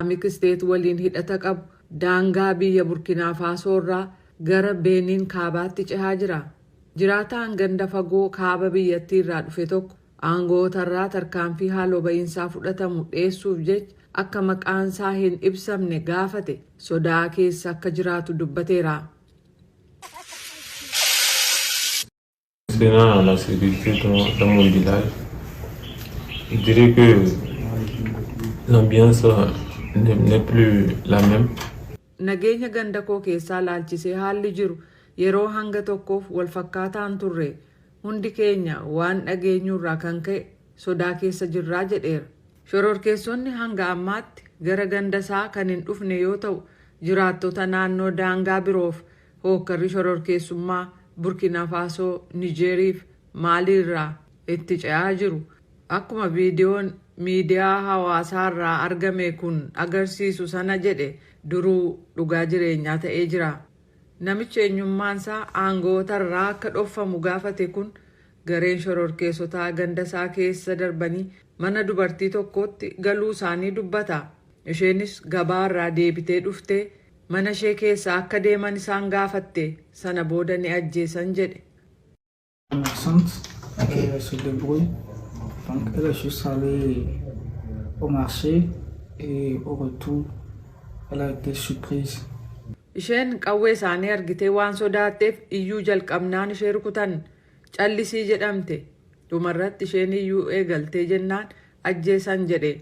Islaamic State waliin hidhata qabu daangaa biyya Burkina Faso irraa gara Benin kaabaatti cehaa jira. Jiraataan ganda fagoo kaaba biyyattii irraa dhufe tokko aangootarraa tarkaanfii haaloo ba'iinsaa fudhatamu dhiyeessuuf jecha akka maqaan isaa hin ibsamne gaafate sodaa keessa akka jiraatu dubbateera. Concernant la sécurité dans mon village, je dirais que l'ambiance n'est plus la même. Nageenya ganda koo keessaa laalchisee haalli jiru yeroo hanga tokkoof wal fakkaataan turre hundi keenya waan dhageenyurraa kan ka'e sodaa keessa jirraa jedheera. Shororkeessonni hanga ammaatti gara gandasaa kan hin dhufne yoo ta'u jiraattota naannoo daangaa biroof hookkarri shororkeessummaa Burkina Faso, Nigeeriif Maaliirraa itti ce'aa jiru. Akkuma viidiyoon miidiyaa hawaasaarraa argame kun agarsiisu sana jedhe duruu dhugaa jireenyaa ta'ee jira. Namichi eenyummaansaa aangootarraa akka dhoffamu gaafate kun gareen shororkeessotaa gandasaa keessa darbanii mana dubartii tokkootti galuu isaanii dubbata. Isheenis gabaarraa deebitee dhuftee mana ishee keessa akka deeman isaan gaafatte sana booda ni ajjeesan jedhe. Se débrouille. Donc elle est juste allée au marché et au retour elle a été surprise. Isheen qawwee isaanii argitee waan sodaatteef iyyuu jalqabnaan ishee rukutan callisii jedhamte. Dhumarratti isheen iyyuu eegaltee jennaan ajjeesan jedhe.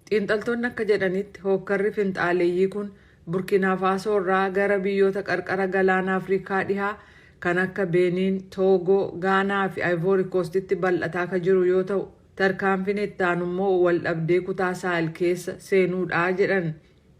Xiinxaltoonni akka jedhanitti hookkarri finxaaleeyyii kun Burkina Faso irraa gara biyyoota qarqara galaana Afrikaa dhihaa kan akka Benin, Togo, Gaanaa fi Ivory Coastitti bal'ataa kan jiru yoo ta'u tarkaanfiin itti aanu immoo wal dhabdee kutaa Sahel keessa seenuudha jedhan.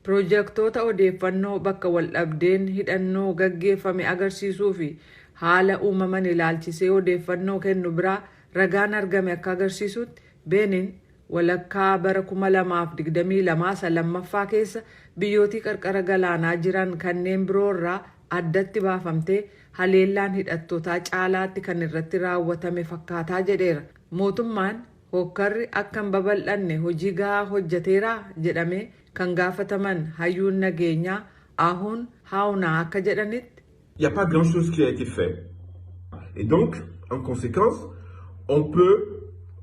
Piroojeektoota odeeffannoo bakka wal dhabdeen hidhannoo gaggeeffame agarsiisuu fi haala uumaman ilaalchisee odeeffannoo kennu biraa ragaan argame akka agarsiisutti Benin walakkaa bara 2022 lammaffaa keessa biyyootii qarqara galaanaa jiran kanneen biroo irraa addatti baafamtee haleellaan hidhattootaa caalaatti kan irratti raawwatame fakkaataa jedheera. Mootummaan hookkarri akka hin babal'anne hojii gahaa hojjeteeraa jedhamee kan gaafataman hayyuun nageenyaa Ahun Hauna akka jedhanitti. Il n'y a pas grand chose qui a été fait. Et donc, en conséquence,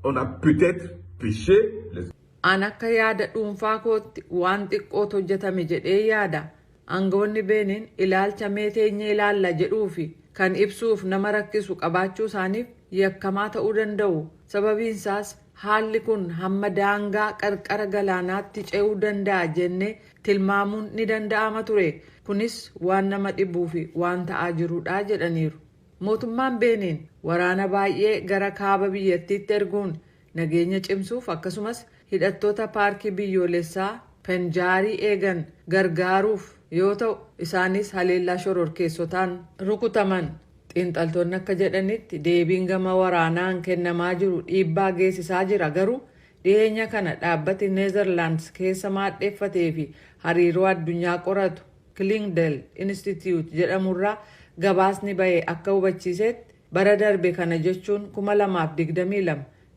on a peut-être péché les... An akka yaada dhuunfaa kootti waan xiqqootu hojjetame jedhee yaada. Aangawoonni Benin ilaalcha meeteenyee ilaalla jedhuufi kan ibsuuf nama rakkisu qabaachuu isaaniif yakkamaa ta'uu danda'u. Sababiinsaas haalli kun hamma daangaa qarqara galaanaatti ce'uu danda'a jennee tilmaamuun ni danda'ama ture. Kunis waan nama dhibuu fi waan ta'aa jirudha jedhaniiru. Mootummaan Benin waraana baay'ee gara kaaba biyyattiitti erguun nageenya cimsuuf akkasumas hidhattoota paarkii biyyoolessaa Penjaarii eegan gargaaruuf yoo ta'u isaanis haleellaa shororkeessotaan rukutaman. Xiinxaltoonni akka jedhanitti deebiin gama waraanaan kennamaa jiru dhiibbaa geessisaa jira. Garuu dhiyeenya kana dhaabbati Neezerlaandis keessa maadheeffatee fi hariiroo addunyaa qoratu Klingel Institute jedhamurraa gabaasni ba'e akka hubachiisetti bara darbe kana jechuun 2022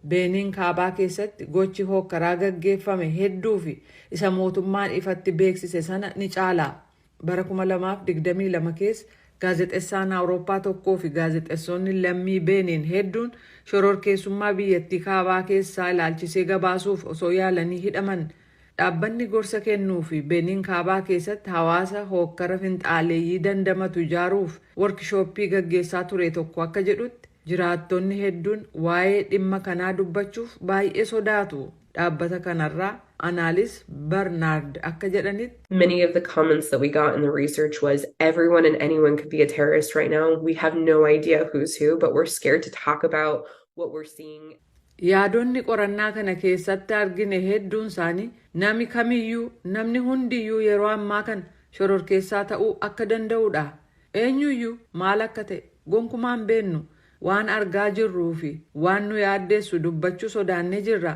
Benin kaabaa keessatti gochi hookkaraa gaggeeffame hedduu fi isa mootummaan ifatti beeksise sana ni caala. Bara 2022 keessa gaazexeessaan Awurooppaa tokkoo fi gaazexeessonni lammii Benin hedduun shororkeessummaa biyyattii kaabaa keessaa ilaalchisee gabaasuuf osoo yaalanii hidhaman. Dhaabbanni gorsa kennuu fi Benin kaabaa keessatti hawaasa hookkara finxaaleeyyii dandamatu ijaaruuf workshooppii gaggeessaa ture tokko akka jedhutti jiraattonni hedduun waa'ee dhimma kanaa dubbachuuf baay'ee sodaatu. Dhaabbata kanarraa Annaliis Barnard akka jedhanitti. Many of the comments that we got in the research was everyone and anyone could be a terrorist right now. We have no idea who's who, but we're scared to talk about what we're seeing. Yaadonni qorannaa kana keessatti argine hedduun isaanii nami kamiyyuu namni hundiyyuu yeroo ammaa kan shororkeessaa ta'uu akka danda'udha. Eenyuyyuu maal akka ta'e gonkumaan beennu waan argaa jirruu fi waan nu yaaddeessu dubbachuu sodaannee jirra.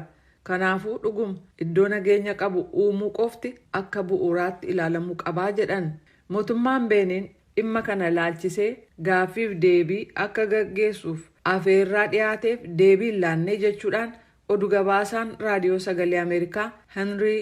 Kanaafuu dhuguma iddoo nageenya qabu uumuu qofti akka bu'uuraatti ilaalamuu qabaa jedhan. Mootummaan Benin dhimma kana ilaalchisee gaaffiif deebii akka gaggeessuuf afeerraa dhiyaateef deebii hin laannee jechuudhaan oduu gabaasaan raadiyoo sagalee Ameerikaa Henry